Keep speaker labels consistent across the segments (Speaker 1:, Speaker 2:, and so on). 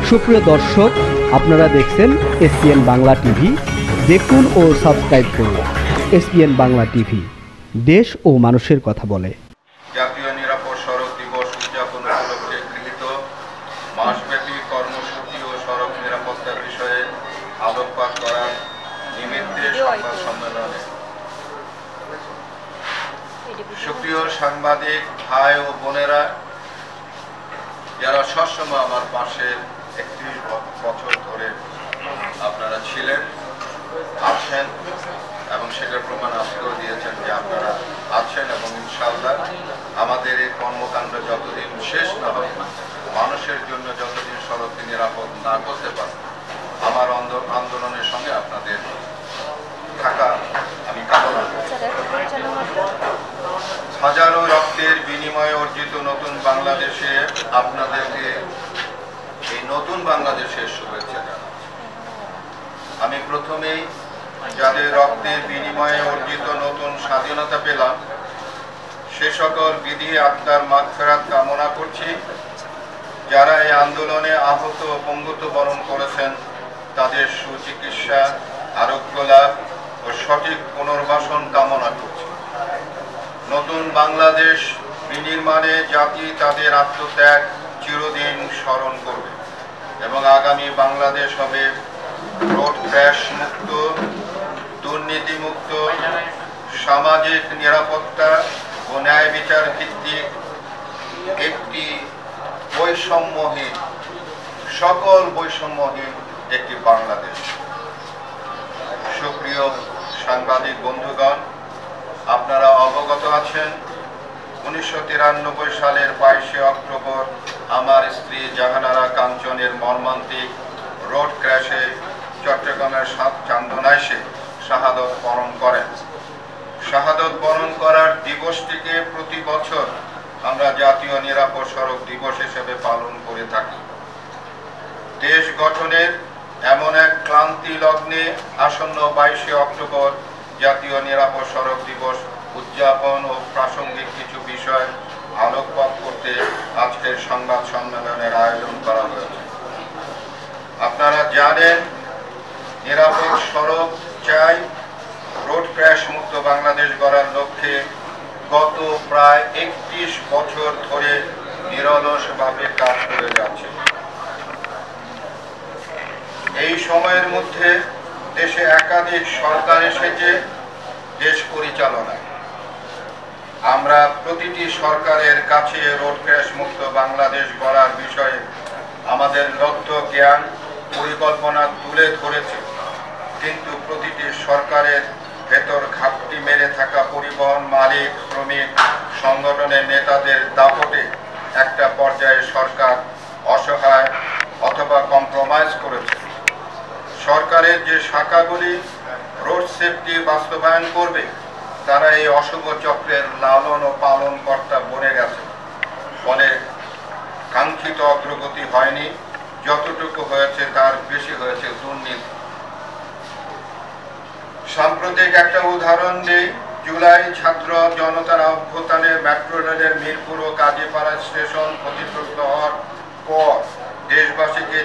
Speaker 1: সুপ্রিয় দর্শক, আপনারা দেখছেন এসপিএন বাংলা টিভি। দেখুন ও সাবস্ক্রাইব করুন এসপিএন বাংলা টিভি, দেশ ও মানুষের কথা বলে।
Speaker 2: জাতীয় নিরাপদ সড়ক দিবস উদযাপন উপলক্ষে গৃহীত মাসব্যাপী কর্মসূচি ও সড়ক নিরাপত্তার বিষয়ে আলোকপাত করার নিমিত্তে সংবাদ সম্মেলনে সুপ্রিয় সাংবাদিক ভাই ও বোনেরা, যারা সবসময় আমার পাশে 31 বছর ধরে আপনারা ছিলেন, আছেন এবং সেটার প্রমাণ আজকেও দিয়েছেন যে আপনারা আছেন, এবং ইনশাআল্লাহ আমাদের এই কর্মকাণ্ড যতদিন শেষ না হয়, মানুষের জন্য যতদিন সড়ককে নিরাপদ না করতে পারে, আমার আন্দোলনের সঙ্গে আপনাদের থাকা আমি কামনা করি। হাজারো রক্তের বিনিময়ে অর্জিত নতুন বাংলাদেশে আপনাদেরকে এই নতুন বাংলাদেশের শুভেচ্ছা জানাচ্ছি। আমি প্রথমেই যাদের রক্তের বিনিময়ে অর্জিত নতুন স্বাধীনতা পেলাম, সে সকল বিধি আত্মার মাগফিরাত কামনা করছি। যারা এই আন্দোলনে আহত ও পঙ্গুত্ব বরণ করেছেন, তাদের সুচিকিৎসা, আরোগ্য লাভ ও সঠিক পুনর্বাসন কামনা করছি। নতুন বাংলাদেশ বিনির্মাণে জাতি তাদের আত্মত্যাগ চিরদিন স্মরণ করবে এবং আগামী বাংলাদেশ হবে রোড ক্র্যাশ মুক্ত, দুর্নীতিমুক্ত, সামাজিক নিরাপত্তা ও ন্যায় বিচার ভিত্তিক একটি বৈষম্যহীন, সকল বৈষম্যহীন একটি বাংলাদেশ। সুপ্রিয় সাংবাদিক বন্ধুগণ, আপনারা অবগত আছেন 1993 সালের 22 অক্টোবর আমার স্ত্রী জাহানারা কাঞ্চনের মর্মান্তিক রোড ক্র্যাশে চট্টগ্রামের চান্দনাইশে শাহাদত বরণ করেন। শাহাদত বরণ করার দিবসটিকে প্রতি বছর আমরা জাতীয় নিরাপদ সড়ক দিবস হিসেবে পালন করে থাকি। দেশ গঠনের এমন এক ক্লান্তি লগ্নে আসন্ন 22 অক্টোবর জাতীয় নিরাপদ সড়ক দিবস উদযাপন ও প্রাসঙ্গিক কিছু বিষয় আলোকপাত করতে আজকের সংবাদ সম্মেলনের আয়োজন করা হয়েছে। আপনারা জানেন, নিরাপদ সড়ক চাই, রোড ক্র্যাশ মুক্ত বাংলাদেশ গড়ার লক্ষ্যে গত প্রায় 31 বছর ধরে নিরলসভাবে কাজ করে যাচ্ছে। এই সময়ের মধ্যে দেশে একাধিক সরকার এসেছে দেশ পরিচালনায়। আমরা প্রতিটি সরকারের কাছে রোড ক্র্যাশ মুক্ত বাংলাদেশ গড়ার বিষয়ে আমাদের লক্ষ্য, জ্ঞান, পরিকল্পনা তুলে ধরেছে, কিন্তু প্রতিটি সরকারের ভেতর ঘাপটি মেরে থাকা পরিবহন মালিক, শ্রমিক সংগঠনের নেতাদের দাপটে একটা পর্যায়ে সরকার অসহায় অথবা কম্প্রোমাইজ করেছে। সরকারের যে শাখাগুলি রোড সেফটি বাস্তবায়ন করবে, তারা এই অশুভ চক্রের লালন ও পালন কর্তা বনে গেছে। ফলে কাঙ্ক্ষিত অগ্রগতি হয়নি, যতটুকু হয়েছে তার বেশি হয়েছে দুর্নীতি। সাম্প্রতিক একটা উদাহরণ দেই। জুলাই ছাত্র জনতার অভ্যুত্থানে মেট্রো রেলের মিরপুর ও কাজীপাড়া স্টেশন ক্ষতিগ্রস্ত হওয়ার পর দেশবাসীকে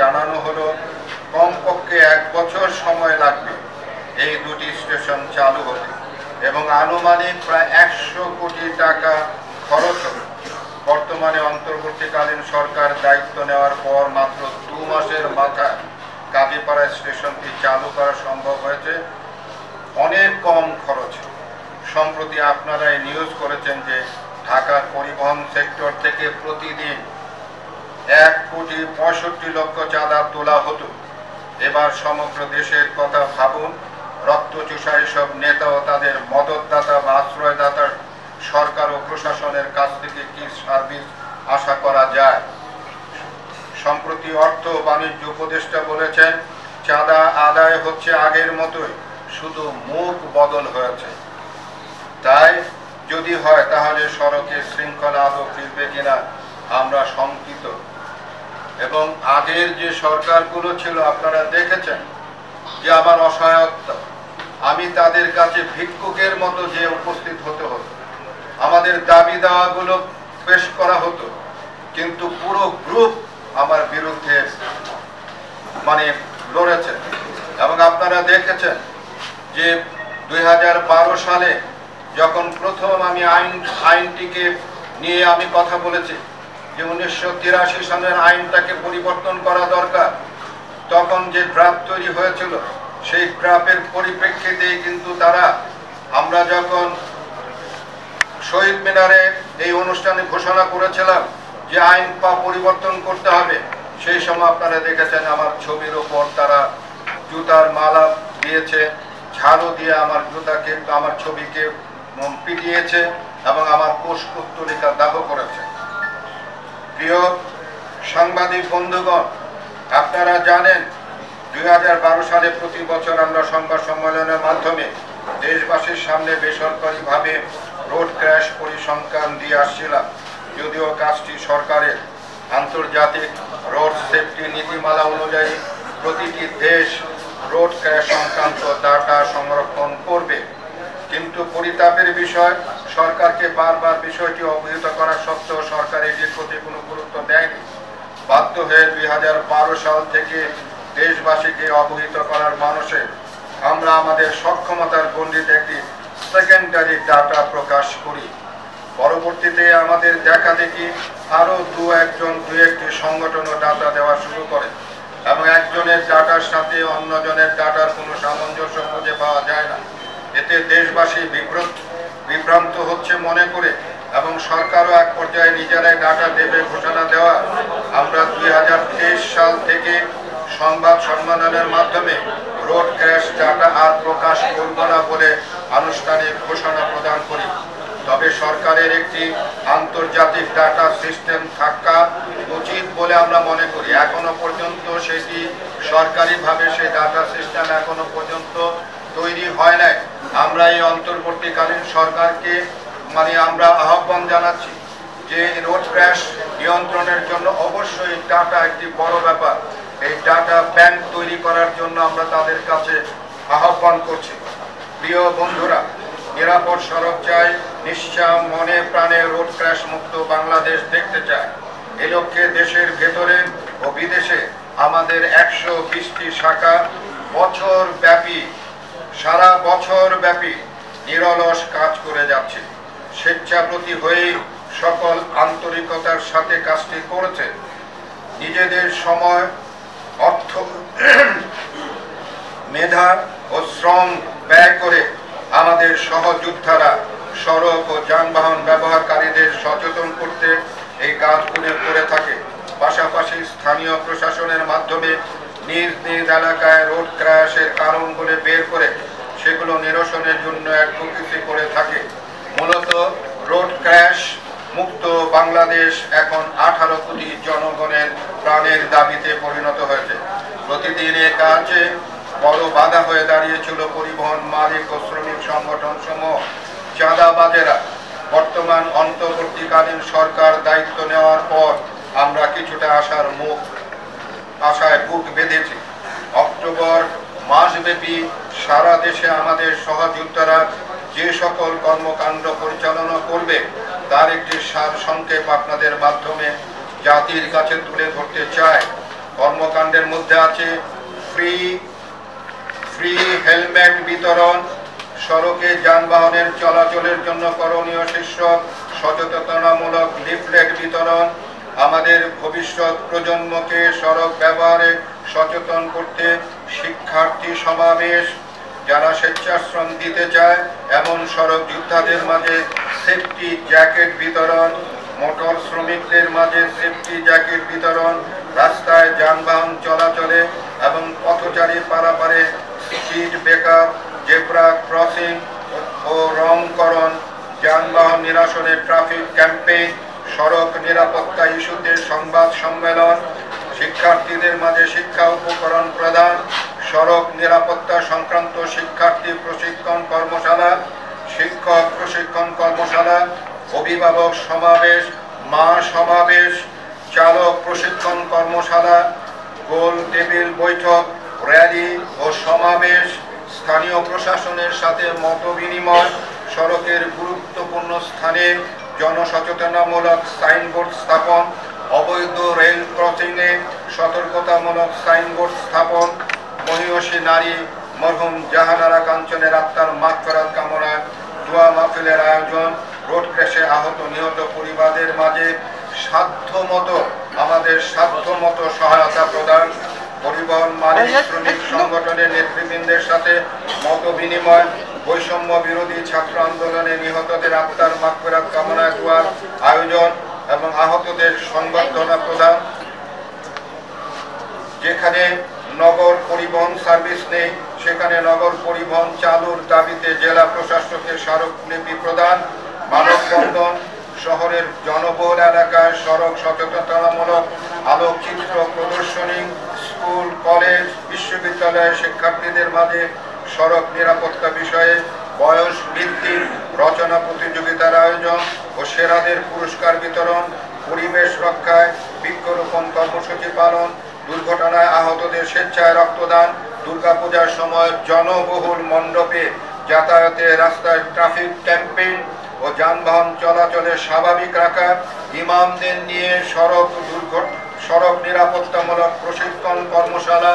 Speaker 2: জানানো হলো কমপক্ষে 1 বছর সময় লাগবে এই দুটি স্টেশন চালু হতে এবং আনুমানিক প্রায় 100 কোটি টাকা খরচ হবে। বর্তমানে অন্তর্বর্তীকালীন সরকার দায়িত্ব নেওয়ার পর মাত্র 2 মাসের মাথায় কাজীপাড়া স্টেশনটি চালু করা সম্ভব হয়েছে অনেক কম খরচে। সম্প্রতি আপনারা এই নিউজ করেছেন যে ঢাকার পরিবহন সেক্টর থেকে প্রতিদিন 1,65,00,000 চাঁদা তোলা হতো। এবার সমগ্র দেশের কথা ভাবুন। রক্তচোষা এসব নেতা ও তাদের মদতদাতা বা আশ্রয়দাতা সরকার ও প্রশাসনের কাছ থেকে কি সার্ভিস আশা করা যায়? সম্প্রতি অর্থ ও বাণিজ্য উপদেষ্টা বলেছেন, চাঁদা আদায় হচ্ছে আগের মতোই, শুধু মুখ বদল হয়েছে। তাই যদি হয় তাহলে সড়কের শৃঙ্খলা আদৌ ফিরবে কিনা আমরা শঙ্কিত। এবং আগের যে সরকারগুলো ছিল আপনারা দেখেছেন যে আমার অসহায়তা, আমি তাদের কাছে ভিক্ষুকের মতো যে উপস্থিত হতে হতো। আমাদের দাবি দাওয়াগুলো পেশ করা হতো, কিন্তু পুরো গ্রুপ আমার বিরুদ্ধে লড়েছে। এবং আপনারা দেখেছেন যে 2012 সালে যখন প্রথম আমি আইনটিকে নিয়ে আমি কথা বলেছি যে 1983 সালের আইনটাকে পরিবর্তন করা দরকার, তখন যে ড্রাফট তৈরি হয়েছিল সেই ড্রাফটের পরিপ্রেক্ষিতে কিন্তু আমরা যখন শহীদ মিনারে এই অনুষ্ঠানে ঘোষণা করেছিলাম যে আইন পরিবর্তন করতে হবে, সেই সময় আপনারা দেখেছেন আমার ছবির ওপর তারা জুতার মালা দিয়েছে, ঝাড়ু দিয়ে আমার ছবিকে পিটিয়েছে এবং আমার পুষ্পস্তলিকা দাহ করেছে। প্রিয় সাংবাদিক বন্ধুগণ, আপনারা জানেন 2012 সালে প্রতি বছর আমরা সংবাদ সম্মেলনের মাধ্যমে দেশবাসীর সামনে বেসরকারিভাবে রোড ক্র্যাশ পরিসংখ্যান দিয়ে আসছিলাম, যদিও কাজটি সরকারের। আন্তর্জাতিক রোড সেফটি নীতিমালা অনুযায়ী প্রতিটি দেশ রোড ক্র্যাশ সংক্রান্ত ডাটা সংরক্ষণ করবে, কিন্তু পরিতাপের বিষয় সরকারকে বারবার বিষয়টি অবহিত করা সত্ত্বেও সরকার এটির প্রতি কোনো গুরুত্ব দেয়নি। বাধ্য হয়ে 2012 সাল থেকে দেশবাসীকে অবহিত করার মানুষে আমরা আমাদের সক্ষমতার গণ্ডিতে একটি সেকেন্ডারি ডাটা প্রকাশ করি। পরবর্তীতে আমাদের দেখা দেখি আরও দু একটি সংগঠনও ডাটা দেওয়া শুরু করে এবং একজনের ডাটার সাথে অন্যজনের ডাটার কোনো সামঞ্জস্য খুঁজে পাওয়া যায় না। এতে দেশবাসী বিভ্রান্ত হচ্ছে মনে করে এবং সরকারও এক পর্যায়ে নিজেরাই ডাটা দেবে ঘোষণা দেওয়া। আমরা 2023 সাল থেকে সংবাদ সম্মেলনের মাধ্যমে রোড ক্র্যাশ ডাটা আর প্রকাশ করব না বলে আনুষ্ঠানিক ঘোষণা প্রদান করি। তবে সরকারের একটি আন্তর্জাতিক ডাটা সিস্টেম থাকা উচিত বলে আমরা মনে করি। এখনো পর্যন্ত সেটি সরকারিভাবে সেই ডাটা সিস্টেম এখনো পর্যন্ত তৈরি হয় নাই। আমরা এই অন্তর্বর্তীকালীন সরকারকে আমরা আহ্বান জানাচ্ছি যে রোড ক্র্যাশ নিয়ন্ত্রণের জন্য অবশ্যই ডাটা একটি বড় ব্যাপার। এই ডাটা ব্যাংক তৈরি করার জন্য আমরা তাদের কাছে আহ্বান করছি। প্রিয় বন্ধুরা, নিরাপদ সড়ক চাই, নিশ্চয় মনে প্রাণে রোড ক্র্যাশ মুক্ত বাংলাদেশ দেখতে চায়। এ লক্ষ্যে দেশের ভেতরে ও বিদেশে আমাদের 120টি শাখা সারা বছর ব্যাপী নিরলস কাজ করে যাচ্ছে। স্বেচ্ছাপ্রতি হয়ে সকল আন্তরিকতার সাথে কাজটি করেছে। নিজেদের সময়, অর্থ, মেধা ও শ্রম ব্যয় করে আমাদের সহযোদ্ধারা সড়ক ও যানবাহন ব্যবহারকারীদের সচেতন করতে এই কাজগুলো করে থাকে। পাশাপাশি স্থানীয় প্রশাসনের মাধ্যমে নিজ নিজ এলাকায় রোড ক্র্যাশের কারণগুলো বের করে সেগুলো নিরসনের জন্য অ্যাডভোকেসি করে থাকে। মূলত রোড ক্র্যাশ মুক্ত বাংলাদেশ এখন 18 কোটি জনগণের প্রাণের দাবিতে পরিণত হয়েছে। প্রতিদিন এ কাজে বড় বাধা হয়ে দাঁড়িয়েছিল পরিবহন মালিক ও শ্রমিক সংগঠন সমূহ, চাঁদাবাজেরা। বর্তমান অন্তর্বর্তীকালীন সরকার দায়িত্ব নেওয়ার পর আমরা কিছুটা আশায় বুক বেঁধেছি। অক্টোবর মাসব্যাপী সারা দেশে আমাদের সহযোদ্ধারা যে সকল কর্মকাণ্ড পরিচালনা করবে তার একটি সারসংক্ষেপ আপনাদের মাধ্যমে জাতির কাছে তুলে ধরতে চাই। কর্মকাণ্ডের মধ্যে আছে ফ্রি হেলমেট বিতরণ, সড়কে যানবাহনের চলাচলের জন্য করণীয় শীর্ষক সচেতনতামূলক লিফলেট বিতরণ, আমাদের ভবিষ্যৎ প্রজন্মকে সড়ক ব্যবহারে সচেতন করতে শিক্ষার্থী সমাবেশ, যারা স্বেচ্ছাশ্রম দিতে চায় এমন সড়ক যোদ্ধাদের মাঝে সেফটি জ্যাকেট বিতরণ, মোটর শ্রমিকদের মাঝে সেফটি জ্যাকেট বিতরণ, রাস্তায় যানবাহন চলাচলে এবং পথচারী পারাপারে স্পিড ব্রেকার, জেব্রা ক্রসিং ও রংকরণ, যানবাহন নিরসনে ট্রাফিক ক্যাম্পেইন, সড়ক নিরাপত্তা ইস্যুতে সংবাদ সম্মেলন, শিক্ষার্থীদের মাঝে শিক্ষা উপকরণ প্রদান, সড়ক নিরাপত্তা সংক্রান্ত শিক্ষার্থী প্রশিক্ষণ কর্মশালা, শিক্ষক প্রশিক্ষণ কর্মশালা, অভিভাবক সমাবেশ, মা সমাবেশ, চালক প্রশিক্ষণ কর্মশালা, গোল টেবিল বৈঠক, র্যালি ও সমাবেশ, স্থানীয় প্রশাসনের সাথে মত বিনিময়, সড়কের গুরুত্বপূর্ণ স্থানে জনসচেতনামূলক সাইনবোর্ড স্থাপন, অবৈধ রেল ক্রসিংয়ে সতর্কতামূলক সাইনবোর্ড স্থাপন, মহিষী নারী মরহুম জাহানারা কাঞ্চনের আত্মার মাগফিরাত কামনায় দোয়া মাহফিলের আয়োজন, রোড ক্র্যাশে আহত নিহত পরিবারের মাঝে আমাদের সাধ্যমতো সহায়তা প্রদান, পরিবহন মালিক শ্রমিক সংগঠনের নেতৃবৃন্দের সাথে মত বিনিময়, বৈষম্য বিরোধী ছাত্র আন্দোলনে নিহতদের আত্মার মাগফিরাত কামনায় দোয়ার আয়োজন এবং আহতদের সংবর্ধনা প্রদান। যেখানে নগর পরিবহন সার্ভিস নেই সেখানে নগর পরিবহন চালুর দাবিতে জেলা প্রশাসকের স্মারকলিপি প্রদান, মানববন্ধন, শহরের জনবহুল এলাকায় সড়ক সচেতনতামূলক আলোকচিত্র প্রদর্শনী, স্কুল কলেজ বিশ্ববিদ্যালয়ের শিক্ষার্থীদের মাঝে সড়ক নিরাপত্তা বিষয়ে বয়স ভিত্তিক রচনা প্রতিযোগিতার আয়োজন ও সেরাদের পুরস্কার বিতরণ, পরিবেশ রক্ষায় বৃক্ষরোপণ কর্মসূচি পালন, দুর্ঘটনায় আহতদের স্বেচ্ছায় রক্তদান, দুর্গাপূজার সময় জনবহুল মণ্ডপে যাতায়াতে রাস্তায় ট্রাফিক ক্যাম্পেইন ও যানবাহন চলাচলে স্বাভাবিক রাখা, ইমামদের নিয়ে সড়ক নিরাপত্তামূলক প্রশিক্ষণ কর্মশালা,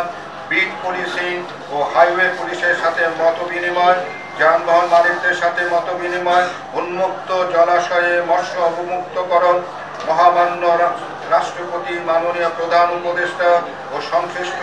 Speaker 2: বিট পুলিশিং ও হাইওয়ে পুলিশের সাথে মত বিনিময়, যানবাহন মালিকদের সাথে মত বিনিময়, উন্মুক্ত জলাশয়ে মৎস্য অবমুক্তকরণ, মহামান্য রাষ্ট্রপতি, মাননীয় প্রধান উপদেষ্টা ও সংশ্লিষ্ট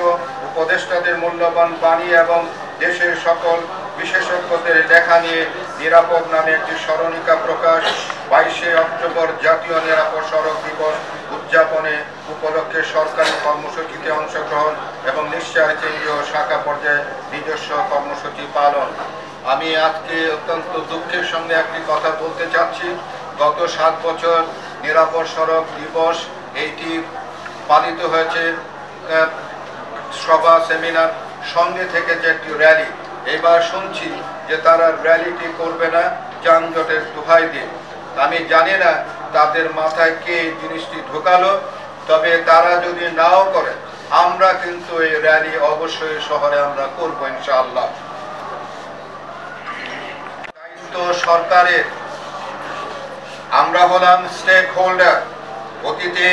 Speaker 2: উপদেষ্টাদের মূল্যবান বাণী এবং দেশের সকল বিশেষজ্ঞদের লেখা নিয়ে নিরাপদ নামে একটি স্মরণিকা প্রকাশ, 22শে অক্টোবর জাতীয় নিরাপদ সড়ক দিবস উদযাপনে উপলক্ষে সরকারি কর্মসূচিতে অংশগ্রহণ এবং নিশ্চয় কেন্দ্রীয় শাখা পর্যায়ে নিজস্ব কর্মসূচি পালন। আমি আজকে অত্যন্ত দুঃখের সঙ্গে একটি কথা বলতে চাচ্ছি। গত 7 বছর নিরাপদ সড়ক দিবস এইটি পালিত হয়েছে সভা সেমিনার সঙ্গে থেকে যে একটি র্যালি। এবার শুনছি যে তারা র্যালিটি করবে না যানজটের দোহাই দিয়ে। আমি জানি না তাদের মাথায় কে জিনিসটি ঢোকালো, তবে তারা যদি নাও করে আমরা কিন্তু এই র্যালি অবশ্যই শহরে আমরা করবো ইনশাআল্লাহ। দায়িত্ব সরকারের, আমরা হলাম স্টেক হোল্ডার। অতীতে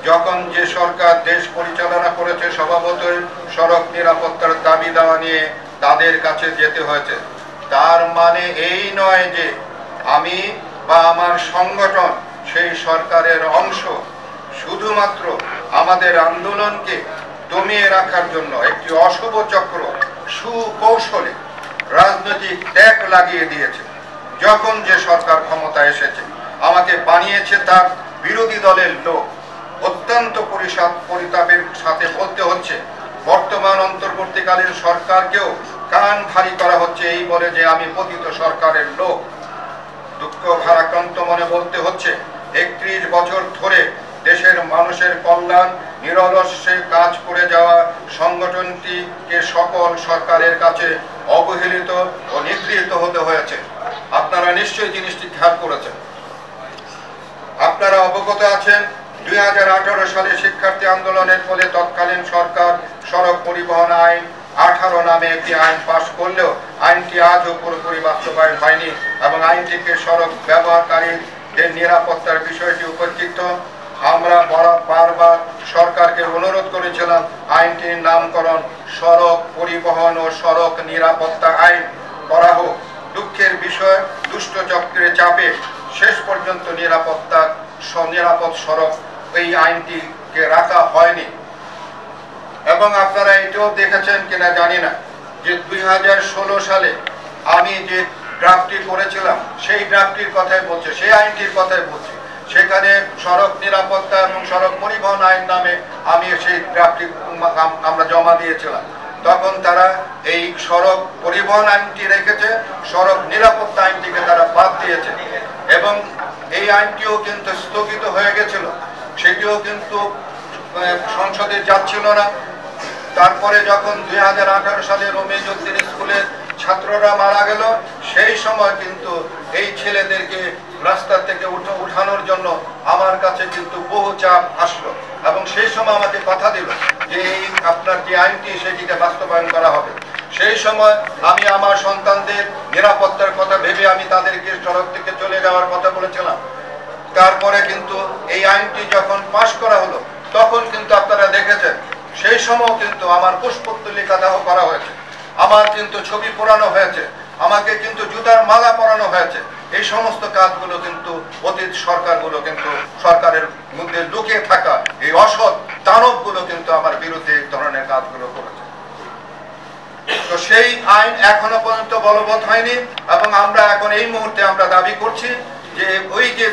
Speaker 2: যখন যে সরকার দেশ পরিচালনা করেছে স্বভাবতই সড়ক নিরাপত্তার দাবি দেওয়া নিয়ে তাদের কাছে যেতে হয়েছে। তার মানে এই নয় যে আমি বা আমার সংগঠন সেই সরকারের অংশ। শুধুমাত্র আমাদের আন্দোলনকে দমিয়ে রাখার জন্য একটি অশুভ চক্র সুকৌশলে রাজনৈতিক ট্যাগ লাগিয়ে দিয়েছে। যখন যে সরকার ক্ষমতা এসেছে আমাকে বানিয়েছে তার বিরোধী দলের লোক। অত্যন্ত পরিতাপের সাথে বলতে হচ্ছে বর্তমান অন্তর্বর্তীকালীন সরকারকেও কান ভারী করা হচ্ছে এই বলে যে আমি পতিত সরকারের লোক। দুঃখ ভারাক্রান্ত মনে বলতে হচ্ছে 31 বছর ধরে দেশের মানুষের কল্যাণ নিরলসে কাজ করে যাওয়া সংগঠনটিকে সকল সরকারের কাছে অবহেলিত ও নিগৃহীত হতে হয়েছে। আপনারা নিশ্চয়ই জিনিসটি খেয়াল করেছেন। আপনারা অবগত আছেন 2018 সালে শিক্ষার্থী আন্দোলনের ফলে তৎকালীন সরকার সড়ক পরিবহন আইন 18 নামে একটি আইন পাশ করলেও আইনটি আজও পুরোপুরি বাস্তবায়ন হয়নি এবং আইনটিকে সড়ক ব্যবহারকারীদের নিরাপত্তার বিষয়টি উপেক্ষিত। আমরা বারবার সরকারকে অনুরোধ করেছিলাম আইনটির নামকরণ সড়ক পরিবহন ও সড়ক নিরাপত্তা আইন করা হোক। দুঃখের বিষয় দুষ্ট চক্রের চাপে শেষ পর্যন্ত নিরাপদ সড়ক এই আইনটিকে রাখা হয়নি। এবং আপনারা এটাও দেখেছেন কিনা জানি না যে 2016 সালে আমি যে ড্রাফটটি করেছিলাম সেই ড্রাফটির কথাই বলছে, সেই আইনটির কথাই বলছে। সেখানে সড়ক নিরাপত্তা এবং সড়ক পরিবহন আইন নামে আমি সেই ড্রাফটটি আমরা জমা দিয়েছিলাম। তখন তারা এই সড়ক পরিবহন আইনটি রেখেছে, সড়ক নিরাপত্তা আইনটিকে তারা বাদ দিয়েছে এবং এই আইনটিও কিন্তু স্থগিত হয়ে গেছিল, সেটিও কিন্তু সংসদে যাচ্ছিল না। তারপরে যখন 2018 সালে রমিজউদ্দিন স্কুলের ছাত্ররা মারা গেল সেই সময় কিন্তু এই ছেলেদেরকে রাস্তা থেকে উঠানোর জন্য আমার কাছে কিন্তু বহু চাপ আসলো এবং সেই সময় আমাকে কথা দিল যে এই আপনার যে আইনটি সেটিকে বাস্তবায়ন করা হবে। সেই সময় আমি আমার সন্তানদের নিরাপত্তার কথা ভেবে আমি তাদেরকে সড়ক থেকে চলে যাওয়ার কথা বলেছিলাম তারপরে কিন্তু এই আইনটি যখন পাশ করা হলো তখন কিন্তু আপনারা দেখেছেন সেই সময় কিন্তু আমার পুষ্পোত্তলিকা দাহ করা হয়েছে, আমার কিন্তু ছবি পোড়ানো হয়েছে, আমাকে কিন্তু জুতার মালা পরানো হয়েছে। এই সমস্ত কাজগুলো কিন্তু অতীত সরকারগুলো কিন্তু সরকারের মধ্যে লুকিয়ে থাকা এই অসৎ দানবগুলো কিন্তু আমার বিরুদ্ধে এই ধরনের কাজগুলো করেছে। তো সেই আইন এখনো পর্যন্ত বলবৎ হয়নি এবং আমরা এখন এই মুহূর্তে আমরা দাবি করছি যে ওই যে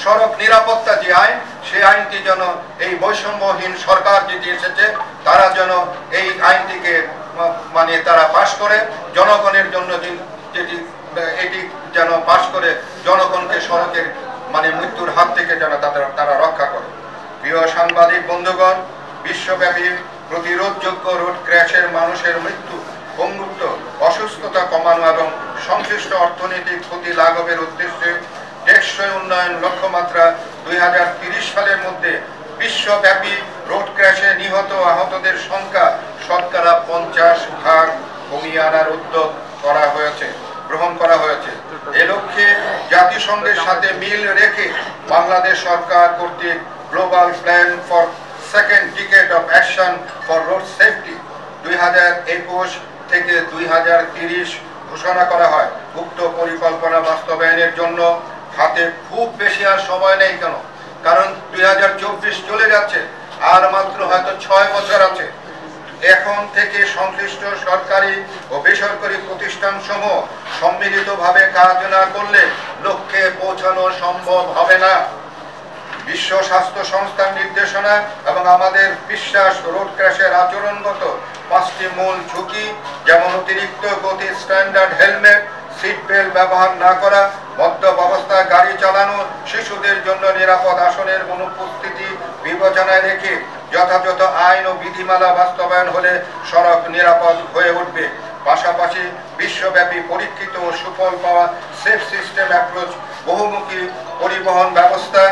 Speaker 2: সড়ক নিরাপত্তা যে আইন, সেই আইনটি যেন এই বৈষম্যহীন সরকার যেটি এসেছে তারা যেন এই আইনটিকে মানে তারা পাশ করে জনগণের জন্য যেটি এটি যেন পাশ করে জনগণকে সড়কের মানে মৃত্যুর হাত থেকে যেন তারা রক্ষা করে। প্রিয় সাংবাদিক বন্ধুগণ, বিশ্বব্যাপী প্রতিরোধযোগ্য রোড ক্র্যাশের মানুষের মৃত্যু, পঙ্গুত্ব, অসুস্থতা কমানো এবং সংশ্লিষ্ট অর্থনৈতিক ক্ষতি লাঘবের উদ্দেশ্যে টেকসই উন্নয়ন লক্ষ্যমাত্রা 2030 সালের মধ্যে বিশ্বব্যাপী রোড ক্র্যাশে নিহত আহতদের সংখ্যা শতকরা 50% কমিয়ে আনার উদ্যোগ গ্রহণ করা হয়েছে। এ লক্ষ্যে জাতিসংঘের সাথে মিল রেখে বাংলাদেশ সরকার কর্তৃক global plan for second decade of action for road safety 2021 থেকে 2030 ঘোষণা করা হয়। উক্ত পরিকল্পনা বাস্তবায়নের জন্য হাতে খুব বেশি আর সময় নেই, কারণ 2024 চলে যাচ্ছে, আর মাত্র হয়তো 6 বছর আছে। এখন থেকে সংশ্লিষ্ট সরকারি ও বেসরকারি প্রতিষ্ঠানসমূহ সম্মিলিতভাবে কাজ না করলে লক্ষ্যে পৌঁছানো সম্ভব হবে না। বিশ্ব স্বাস্থ্য সংস্থার নির্দেশনা এবং আমাদের বিশ্বাস রোড ক্র্যাশের আচরণগত 5টি মূল ঝুঁকি, যেমন অতিরিক্ত গতি, স্ট্যান্ডার্ড হেলমেট, সিট বেল্ট ব্যবহার না করা, মদ্যপ অবস্থায় গাড়ি চালানো, শিশুদের জন্য নিরাপদ আসনের অনুপস্থিতি বিবেচনায় রেখে যথাযথ আইন ও বিধিমালা বাস্তবায়ন হলে সড়ক নিরাপদ হয়ে উঠবে। পাশাপাশি বিশ্বব্যাপী পরীক্ষিত ও সুফল পাওয়া সেফ সিস্টেম অ্যাপ্রোচ, বহুমুখী পরিবহন ব্যবস্থা,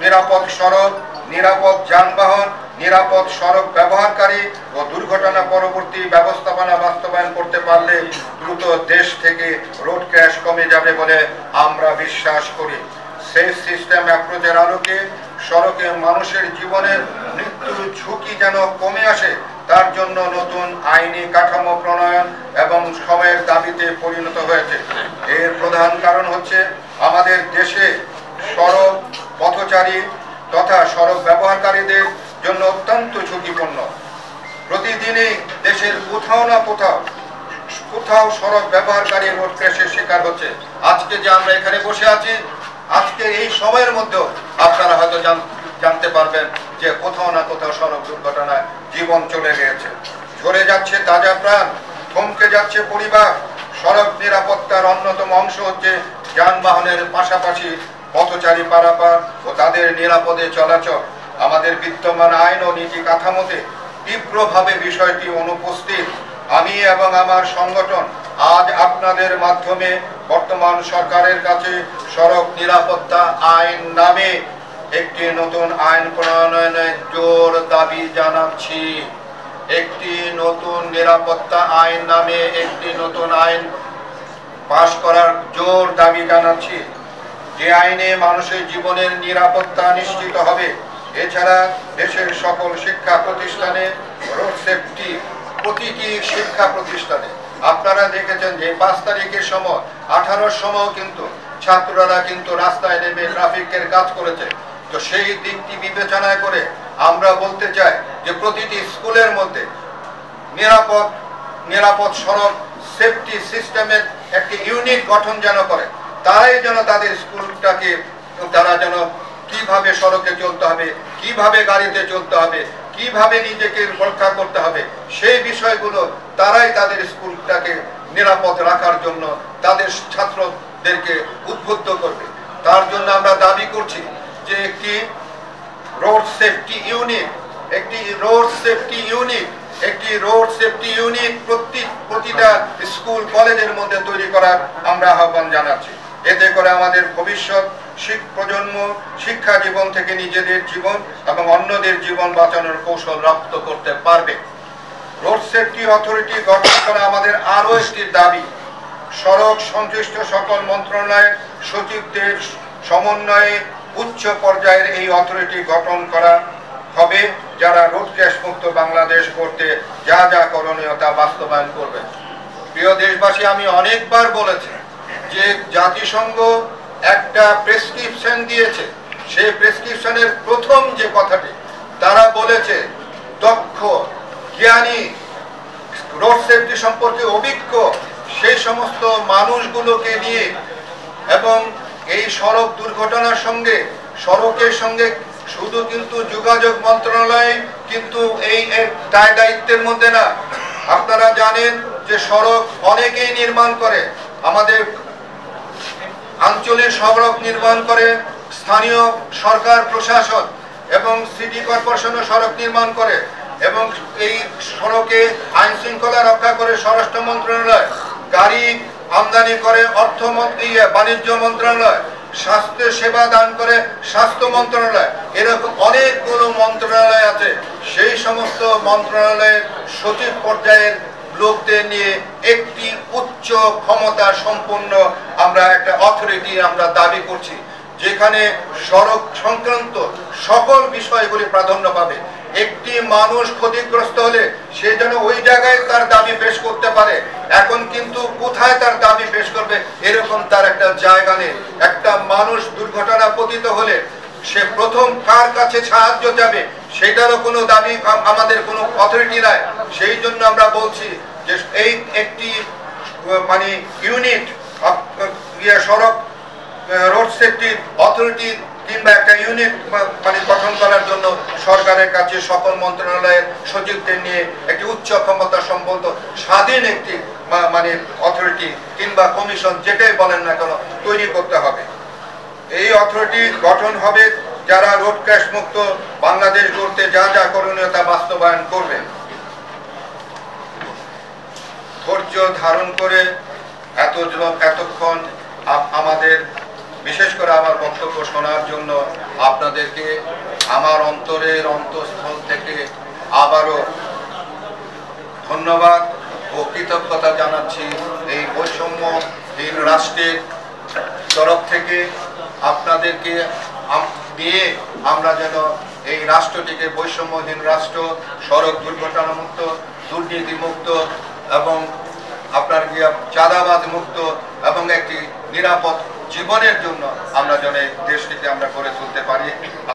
Speaker 2: নিরাপদ সড়ক, নিরাপদ যানবাহন, নিরাপদ সড়ক ব্যবহারকারী ও দুর্ঘটনা পরবর্তী ব্যবস্থাপনা বাস্তবায়ন করতে পারলে দ্রুত দেশ থেকে রোড ক্র্যাশ কমে যাবে বলে আমরা বিশ্বাস করি। সেফ সিস্টেম অ্যাপ্রোচের আলোকে সড়কে মানুষের জীবনের মৃত্যুর ঝুঁকি যেন কমে আসে, তার জন্য নতুন আইনি কাঠামো প্রণয়ন এবং সময়ের দাবিতে পরিণত হয়েছে। এর প্রধান কারণ হচ্ছে আমাদের দেশে সড়ক পথচারী তথা সড়ক ব্যবহারকারীদের জন্য অত্যন্ত ঝুঁকিপূর্ণ। প্রতিদিনই দেশের কোথাও না কোথাও সড়ক ব্যবহারকারী রোড ক্র্যাশের শিকার হচ্ছে। আজকে যে আমরা এখানে বসে আছি, আজকে এই সময়ের মধ্যে আপনারা হয়তো জানতে পারবেন যে কোথাও না কোথাও সড়ক দুর্ঘটনায় জীবন চলে গিয়েছে। ঝরে যাচ্ছে তাজা প্রাণ, থমকে যাচ্ছে পরিবার। সড়ক নিরাপত্তার অন্যতম অংশ হচ্ছে যানবাহনের পাশাপাশি পথচারী পারাপার ও তাদের নিরাপদে চলাচল। আমাদের বিদ্যমান আইন ও নীতি কাঠামোতে তীব্রভাবে বিষয়টি অনুপস্থিত। আমি এবং আমার সংগঠন আজ আপনাদের মাধ্যমে বর্তমান সরকারের কাছে সড়ক নিরাপত্তা আইন নামে একটি নতুন আইন প্রণয়নের জোর দাবি জানাচ্ছি। একটি নতুন নিরাপত্তা আইন নামে একটি নতুন আইন পাশ করার জোর দাবি জানাচ্ছি, যে আইনে মানুষের জীবনের নিরাপত্তা নিশ্চিত হবে। এছাড়া দেশের সকল শিক্ষা প্রতিষ্ঠানে রোড সেফটি, প্রতিটি শিক্ষা প্রতিষ্ঠানে আপনারা দেখেছেন যে 5 তারিখের সময় 18-র সময় কিন্তু ছাত্ররা কিন্তু রাস্তায় নেমে ট্রাফিকের কাজ করেছে। তো সেই দিকটি বিবেচনায় করে আমরা বলতে চাই যে প্রতিটি স্কুলের মধ্যে নিরাপদ সড়ক সেফটি সিস্টেমের একটি ইউনিট গঠন যেন করে। তারাই যেন তাদের স্কুলটাকে তারা যেন কিভাবে সড়কে চলতে হবে, কিভাবে গাড়িতে চলতে হবে, কিভাবে নিজেকে রক্ষা করতে হবে, সেই বিষয়গুলো তারাই তাদের স্কুলটাকে নিরাপদ রাখার জন্য তাদের ছাত্রদেরকে উদ্বুদ্ধ করবে। তার জন্য আমরা দাবি করছি যে একটি রোড সেফটি ইউনিট প্রতিটা স্কুল কলেজের মধ্যে তৈরি করার আমরা আহ্বান জানাচ্ছি। এতে করে আমাদের ভবিষ্যৎ প্রজন্ম শিক্ষা জীবন থেকে নিজেদের জীবন এবং অন্যদের জীবন বাঁচানোর কৌশল রপ্ত করতে পারবে। রোড সেফটি অথরিটি গঠন করা আমাদের আরও একটি দাবি। সড়ক সংশ্লিষ্ট সকল মন্ত্রণালয়ের সচিবদের সমন্বয়ে উচ্চ পর্যায়ের এই অথরিটি গঠন করা হবে, যারা রোড ক্র্যাশ মুক্ত বাংলাদেশ করতে যা যা করণীয় তা বাস্তবায়ন করবে। প্রিয় দেশবাসী, আমি অনেকবার বলেছি যে জাতিসংঘ একটা প্রেসক্রিপশন দিয়েছে, সেই প্রেসক্রিপশনের প্রথম যে কথাটি তারা বলেছে, দক্ষ, জ্ঞানী, রোড সেফটি সম্পর্কে অভিজ্ঞ সেই সমস্ত মানুষগুলোকে নিয়ে এবং এই সড়ক দুর্ঘটনার সঙ্গে সড়কের সঙ্গে শুধু কিন্তু যোগাযোগ মন্ত্রণালয় কিন্তু এই দায় দায়িত্বের মধ্যে না। আপনারা জানেন যে সড়ক অনেকেই নির্মাণ করে, আমাদের আঞ্চলিক সড়ক নির্মাণ করে স্থানীয় সরকার প্রশাসন এবং সিটি কর্পোরেশনও সড়ক নির্মাণ করে, এবং এই সড়কে আইন শৃঙ্খলা রক্ষা করে স্বরাষ্ট্র মন্ত্রণালয়, গাড়ি আমদানি করে বাণিজ্য মন্ত্রণালয়, স্বাস্থ্য সেবা দান করে স্বাস্থ্য মন্ত্রণালয়। এরকম অনেকগুলো মন্ত্রণালয় আছে। সেই সমস্ত মন্ত্রণালয়ের সচিব পর্যায়ের লোকদের নিয়ে একটি উচ্চ ক্ষমতা সম্পন্ন আমরা একটা অথরিটি আমরা দাবি করছি, যেখানে সড়ক সংক্রান্ত সকল বিষয়গুলি প্রাধান্য পাবে। একটি মানুষ ক্ষতিগ্রস্ত হলে সে যেন ওই জায়গায় তার দাবি পেশ করতে পারে। এখন কিন্তু কোথায় তার দাবি পেশ করবে এরকম তার একটা জায়গা নেই। একটা মানুষ দুর্ঘটনা পতিত হলে সে প্রথম কার কাছে সাহায্য যাবে সেটারও কোনো দাবি আমাদের কোনো অথরিটি নাই। সেই জন্য আমরা বলছি যে এই একটি ইউনিট সড়ক রোড সেফটি অথরিটি কিংবা একটা ইউনিট গঠন করার জন্য সরকারের কাছে সকল মন্ত্রণালয়ের সচিবদের নিয়ে একটি উচ্চ ক্ষমতা সম্পন্ন স্বাধীন একটি অথরিটি কিংবা কমিশন যেটাই বলেন না কেন তৈরি করতে হবে। এই অথরিটি গঠন হবে যারা রোড ক্র্যাশ মুক্ত বাংলাদেশ গড়তে যা যা করণীয় তা বাস্তবায়ন করবে। ধৈর্য ধারণ করে এতক্ষণ আমাদের বিশেষ করে আমার বক্তব্য শোনার জন্য আপনাদেরকে আমার অন্তরের অন্তঃস্থল থেকে আবারও ধন্যবাদ ও কৃতজ্ঞতা জানাচ্ছি। এই বৈষম্যহীন রাষ্ট্রের তরফ থেকে আপনাদেরকে নিয়ে আমরা যেন এই রাষ্ট্রটিকে বৈষম্যহীন রাষ্ট্র, সড়ক দুর্ঘটনা মুক্ত, দুর্নীতি মুক্ত এবং আপনার চাঁদাবাদ মুক্ত এবং একটি নিরাপদ জীবনের জন্য আমরা যেন এই দেশটিকে আমরা গড়ে তুলতে পারি।